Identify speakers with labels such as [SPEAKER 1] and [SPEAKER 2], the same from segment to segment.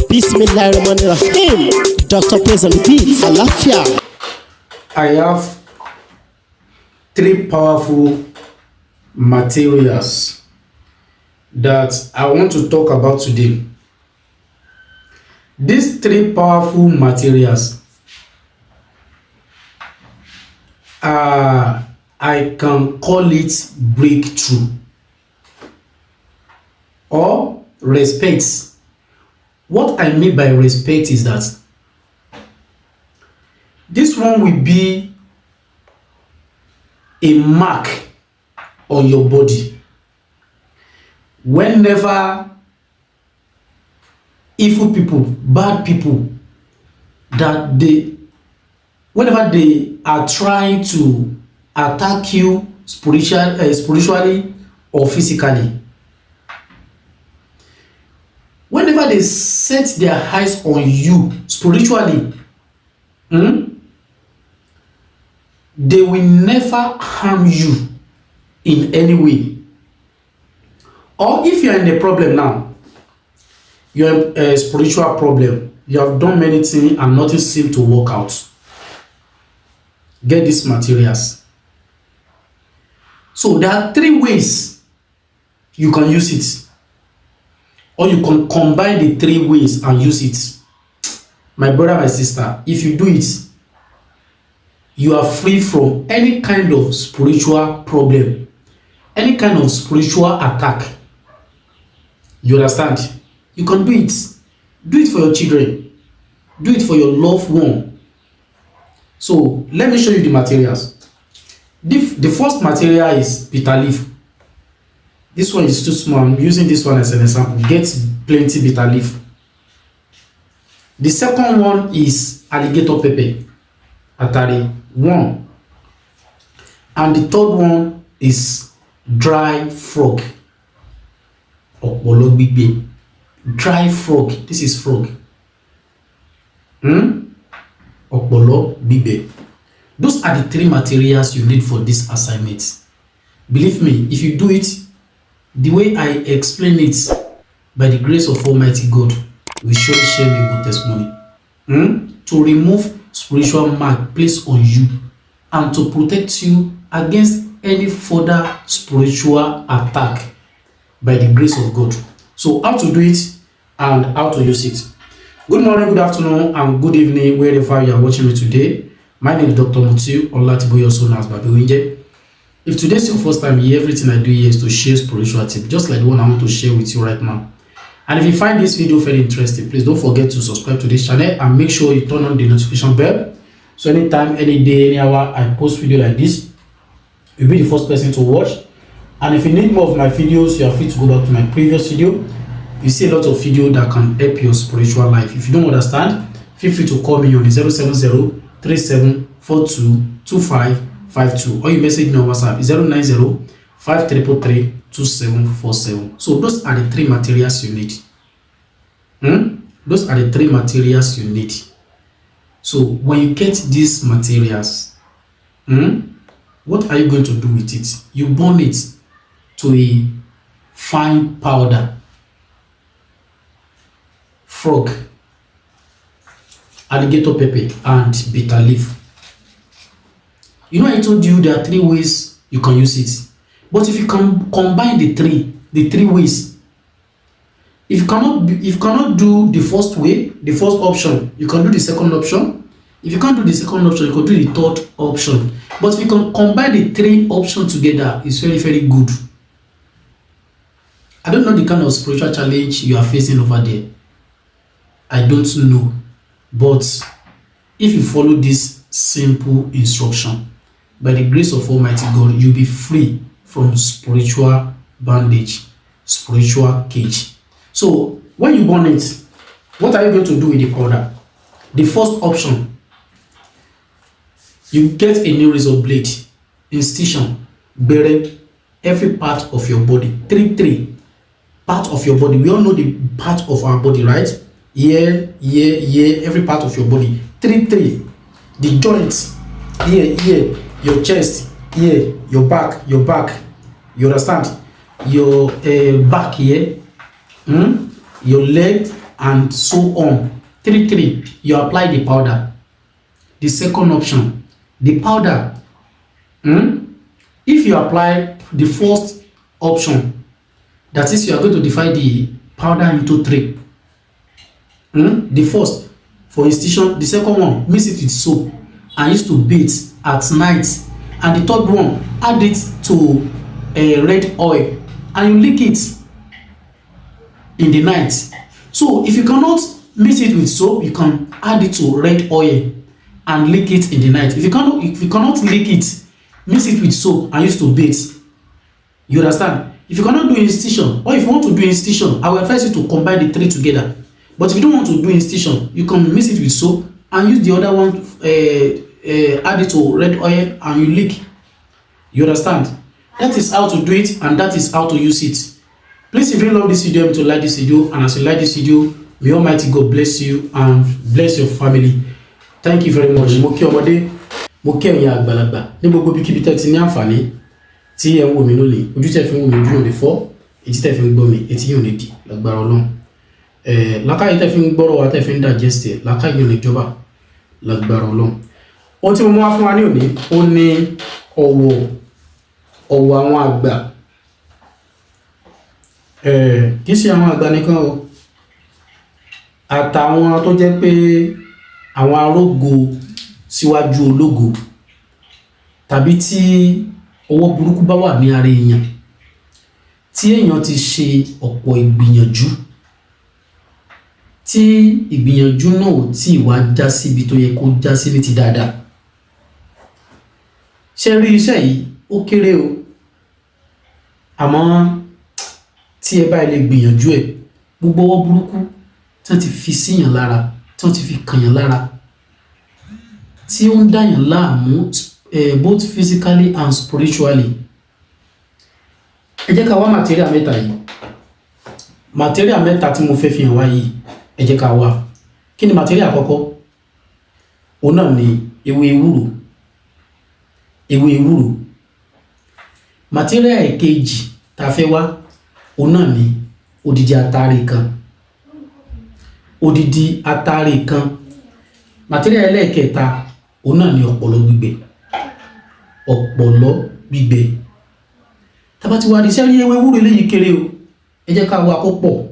[SPEAKER 1] Bismillahirrahmanirrahim. Dr. Praise on the beat. Alafia.
[SPEAKER 2] I have three powerful materials that I want to talk about today. These three powerful materials I can call it breakthrough or respect. What I mean by respect is that this one will be a mark on your body whenever evil people, bad people, whenever they are trying to attack you spiritually or physically, whenever they set their eyes on you spiritually, they will never harm you in any way. Or if you are in a problem now, you have a spiritual problem, you have done many things and nothing seems to work out, get these materials. So there are three ways you can use it, or you can combine the three ways and use it. My brother, my sister, if you do it, you are free from any kind of spiritual problem, any kind of spiritual attack. You understand? You can do it. Do it for your children. Do it for your loved one. So let me show you the materials. The first material is bitter leaf. This one is too small. I'm using this one as an example. Get plenty bitter leaf. The second one is alligator pepper, atari 1. And the third one is dry frog, ọ̀pọ̀lọ́ gbígbẹ. Dry frog, this is frog. Ọ̀pọ̀lọ́ gbígbẹ. Those are the three materials you need for this assignment. Believe me, if you do it the way I explain it, by the grace of Almighty God, we surely share me good testimony. To remove spiritual mark placed on you and to protect you against any further spiritual attack by the grace of God. So how to do it and how to use it. Good morning, good afternoon, and good evening wherever you are watching me today. My name is Dr. Mutiu Olatiboye, also known as Babi Winje. If today is your first time here, everything I do here is to share spiritual tips, just like the one I want to share with you right now. And if you find this video very interesting, please don't forget to subscribe to this channel and make sure you turn on the notification bell. So anytime, any day, any hour I post video like this, you'll be the first person to watch. And if you need more of my videos, you are free to go back to my previous video. You see a lot of video that can help your spiritual life. If you don't understand, feel free to call me on 070-3742-2552, or you message me on WhatsApp 090-5333-2747. So those are the three materials you need. Those are the three materials you need. So when you get these materials, what are you going to do with it? You burn it to a fine powder. Frog, alligator pepper, and bitter leaf. You know, I told you there are three ways you can use it. But if you can combine the three ways, if you cannot do the first way, the first option, you can do the second option. If you can't do the second option, you can do the third option. But if you can combine the three options together, it's very, very good. I don't know the kind of spiritual challenge you are facing over there. I don't know. But if you follow this simple instruction, by the grace of Almighty God, you'll be free from spiritual bandage, spiritual cage. So when you burn it, what are you going to do with the powder? The first option, you get a new razor blade, incision, buried every part of your body. Three part of your body. We all know the part of our body, right? Here, every part of your body. Three. The joints, here, your chest, here, your back. You understand? Your back here, your leg and so on. 3, you apply the powder. The second option, the powder. If you apply the first option, that is, you are going to divide the powder into 3. The first for institution, the second one, mix it with soap and use to bathe at night, and the third one, add it to red oil and you lick it in the night. So if you cannot mix it with soap, you can add it to red oil and lick it in the night. If you cannot lick it, mix it with soap and use to bathe. You understand? If you cannot do institution, or if you want to do institution, I will advise you to combine the 3 together. But if you don't want to do institution, you can mix it with soap and use the other one, add it to red oil and you lick. You understand? That is how to do it, and that is how to use it. Please, if you love this video, to like this video, and as you like this video, may Almighty God bless you and bless your family. Thank you very much. Mo kí ọmọdé, mo kí ẹ̀yin àgbàlagbà ní gbogbo bíkíbi tẹ́ ti ní àǹfààní tí ẹ ń wò mí lónìí. Ojú tẹ́ fi ń wò mí ojú ò ní fọ́, etí tẹ́ fi ń gbọ́ mi etí yóò ní di lágbára Ọlọ́run. Làákàyè tẹ́ fi ń gbọ́rọ̀ wa tẹ́ fi ń digest ẹ̀, làákàyè ò ní jọba lágbára Ọlọ́run. Ohun tí mo mú wá fún wa ní òní, ó ní ọ̀wọ̀ àwọn àgbà. Kì í ṣe àwọn àgbà nìkan o, àtàwọn tó jẹ́ pé àwọn arógo síwájú ológo, tàbí tí ọwọ́ burúkú bá wà ní ara èèyàn, tí èèyàn ti ṣe ọ̀pọ̀ ìgbìyànjú, tí ìgbìyànjú náà ò tí ì wá já síbi tó yẹ kó já sí ní ti dáadáa. Ṣé rí iṣẹ́ yìí ó kéré o, àmọ́ tí ẹ bá lè gbìyànjú ẹ̀, gbogbo ọwọ́ burúkú tí wọ́n ti fi síyàn lára, tí wọ́n ti fi kànyàn lára, tí ó ń dáyàn láàmú both physically and spiritually. Ẹ jẹ́ ká wá material mẹ́ta yìí. Material mẹ́ta tí mo fẹ́ fi hàn wá yìí, ẹ jẹ́ ká wá. Kí ni material àkọ́kọ́? Òun náà ni ewé ewúro. Ewé ewúro. Material èkejì tá fẹ́ wá, òun náà ni odidi atare kan. Odidi atare kan. Material ẹlẹ́ẹ̀kẹta, òun náà ni ọ̀pọ̀lọ́ gbígbẹ. Ọ̀pọ̀lọ́ gbígbẹ. Tá bá ti wá di sẹ́rí ewé ewúro eléyìí kéré o, ẹ jẹ́ ká wá kó pọ̀.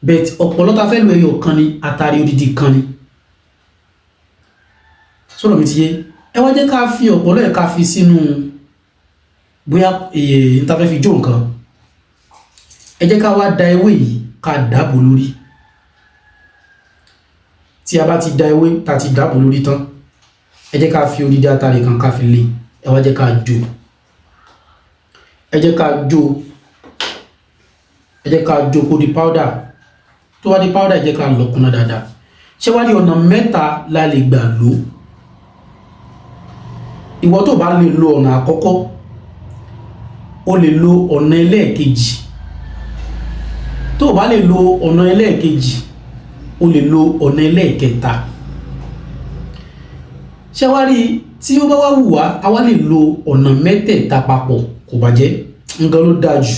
[SPEAKER 2] But ọ̀pọ̀lọ́ tá fẹ́ lo ẹyọ kan ni, atare odidi kan ni. Sọ̀rọ̀ mi ti yé. Ẹ wá jẹ́ ká fi ọ̀pọ̀lọ́ ẹ̀ ká fi sínú bóyá tá fẹ́ fi jó nǹkan. Ẹ jẹ́ ká wá da ewé yìí ká dàbò lórí. Tí a bá ti da ewé tá ti dàbò lórí tán, ẹ jẹ́ ká fi odidi atare kan ká fi lé. Ẹ wá jẹ́ ká jó. Ẹ jẹ́ ká jó. Ẹ jẹ́ ká jó kó di powder. Tó wá di powder, ẹ jẹ́ ká lọ kúnná dáadáa. Ṣé wá rí ọ̀nà mẹ́ta la lè gbà lò. Ìwọ tó bá lè lo ọ̀nà àkọ́kọ́, o lè lo ọ̀nà ẹlẹ́ẹ̀kejì. Tó bá lè lo ọ̀nà ẹlẹ́ẹ̀kejì, o lè lo ọ̀nà ẹlẹ́ẹ̀kẹta. Ṣé wá rí tí ó bá wá wù wá, a wá lè lo ọ̀nà mẹ́tẹ̀ẹ̀ta papọ̀, kò bàjẹ́, nǹkan ló dáa jù.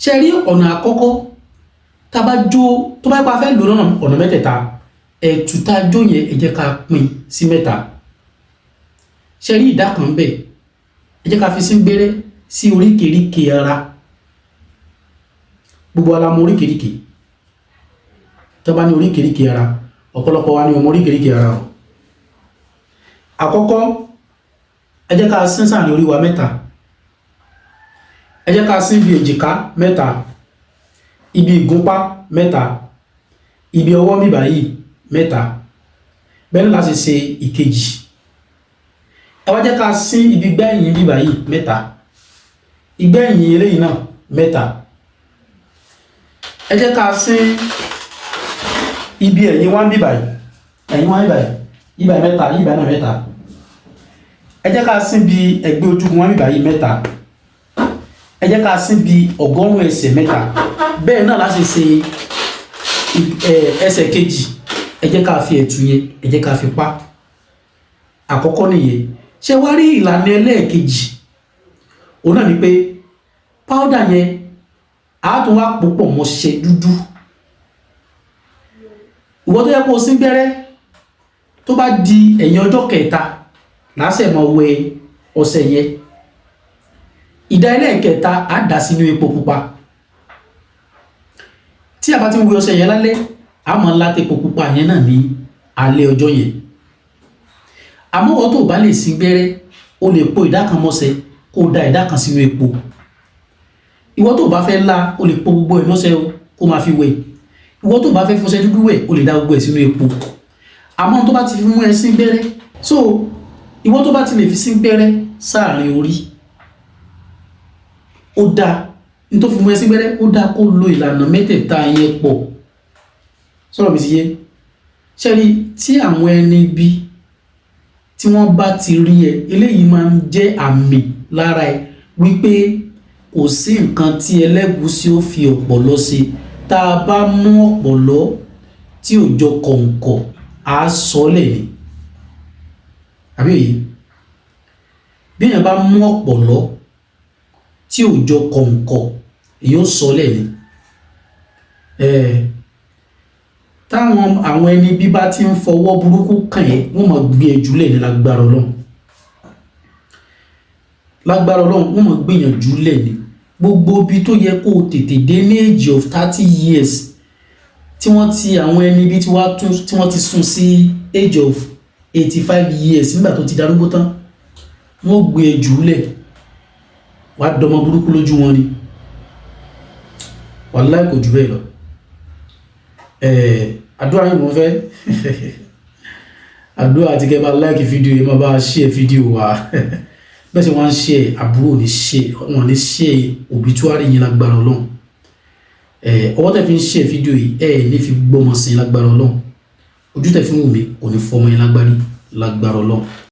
[SPEAKER 2] Ṣé rí ọ̀nà àkọ́kọ́ tá bá jó, tó bá pa fẹ́ lò lọ́nà ọ̀nà mẹ́tẹ̀ẹ̀ta, ẹ̀tù tá jó yẹn ẹ jẹ́ ká pín sí mẹ́ta. Ṣé rí ìdá kan bẹ́ẹ̀, ẹ jẹ́ ká fi sí gbẹ́rẹ́ sí oríkèéríkèé ara. Gbogbo ara mọ oríkèéríkèé. Tó bá ní oríkèéríkèé ara, ọ̀pọ̀lọpọ̀ wa ní ọmọ oríkèéríkèé ara o. Àkọ́kọ́, ẹ jẹ́ ká sín sàárín orí wa mẹ́ta. Ẹ jẹ́ ká sín bí èjìká mẹ́ta, ibi ìgúnpá mẹ́ta, ibi ọwọ́ mi báyìí mẹ́ta. Bẹ́ẹ̀ ni láti ṣe ìkejì. Ẹ wá jẹ́ ká sín ibi gbẹ̀yìn bí báyìí mẹ́ta, ìgbẹ̀yìn eléyìí náà mẹ́ta. Ẹ jẹ́ ká sín ibi ẹ̀yìn wá bí báyìí, ẹ̀yìn wá bí báyìí, ibà mẹ́ta, ibà náà mẹ́ta. Ẹ jẹ́ ká sín bí ẹgbẹ́ ojúgun wá bí báyìí mẹ́ta. Ẹ jẹ́ ká sín bí ọgọ́rùn ẹsẹ̀ mẹ́ta. Bẹ́ẹ̀ náà láti ṣe ẹsẹ̀ kejì. Ẹ jẹ́ ká fi ẹ̀tù yẹn, ẹ jẹ́ ká fi pa. Àkọ́kọ́ nìyẹn. Ṣé wá rí ìlànà ẹlẹ́ẹ̀kejì? Òun náà ni pé powder yẹn a tún wá pòpọ̀ mọ́ṣẹ́ dúdú. Ìwọ tó yẹ kó sín gbẹ́rẹ́ tó bá di ẹ̀yìn ọjọ́ kẹta lásẹ̀ máa wẹ ọṣẹ yẹn. Ìdá ẹlẹ́ẹ̀kẹta á dà sínú epo pupa. Tí a bá ti ń wẹ ọṣẹ yẹn lálẹ́, a máa láti epo pupa yẹn náà ní alẹ́ ọjọ́ yẹn. Àmọ́ ìwọ tó bá lè sín gbẹ́rẹ́, o lè po ìdá kan mọ́ṣẹ kó da ìdá kan sínú epo. Ìwọ tó bá fẹ́ lá, o lè po gbogbo ẹ̀ mọ́ṣẹ kó máa fi wẹ̀. Ìwọ tó bá fẹ́ fọṣẹ dúdú wẹ̀, o lè dá gbogbo ẹ̀ sínú epo. Àmọ́ tó bá ti fi mú ẹ sín gbẹ́rẹ́, so ìwọ tó bá ti lè fi sín gbẹ́rẹ́ sáàrin orí, ó dáa. Ní tó fi mú ẹ sín gbẹ́rẹ́, ó dáa kó lo ìlànà mẹ́tẹ̀ẹ̀ta yẹn pọ̀. Sọ̀rọ̀ mi ti yé. Ṣẹ́rí tí àwọn ẹni bí tí wọ́n bá ti rí ẹ, eléyìí máa ń jẹ́ àmì lára ẹ wípé kò sí nǹkan tí ẹlẹ́gùúsí ó fi ọ̀pọ̀lọ́ ṣe. Tá a bá mú ọ̀pọ̀lọ́ tí ò jọ kọ̀ǹkọ̀, á sọ́lẹ̀ ni. Àbí òye? Bí èèyàn bá mú ọ̀pọ̀lọ́ tí ò jọ kọ̀ǹkọ̀, èyí ó sọ́lẹ̀ ni. Táwọn àwọn ẹni bí bá ti ń fọwọ́ burúkú kàn ẹ́, wọ́n máa gbé ẹ jùlẹ̀ ní lágbára Ọlọ́run. Lágbára Ọlọ́run, wọ́n máa gbé yàn jùlẹ̀ ní. Gbogbo ibi tó yẹ kó tètè dé ní age of 30 years tí wọ́n ti àwọn ẹni bí tí wọ́n ti sún sí age of 85 years nígbà tó ti darúgbó tán, wọ́n gbé ẹ jùlẹ̀. Wàá dọmọ burúkú lójú wọn ni. Wàláhì kò jù bẹ́ẹ̀ lọ. Àdúrà yín mo fẹ́. Àdúrà àti kẹ́ bá like fídíò yìí, máa bá share fídíò wa. Bẹ́ẹ̀ sì wọ́n ń share, àbúrò ní share, wọ́n ní share obituary yín lágbára Ọlọ́run. Ọwọ́ tẹ́ fi ń share fídíò yìí, ní fi gbọ́mọ sí lágbára Ọlọ́run. Ojú tẹ́ fi ń wò mí kò ní fọmọ yín lágbára Ọlọ́run.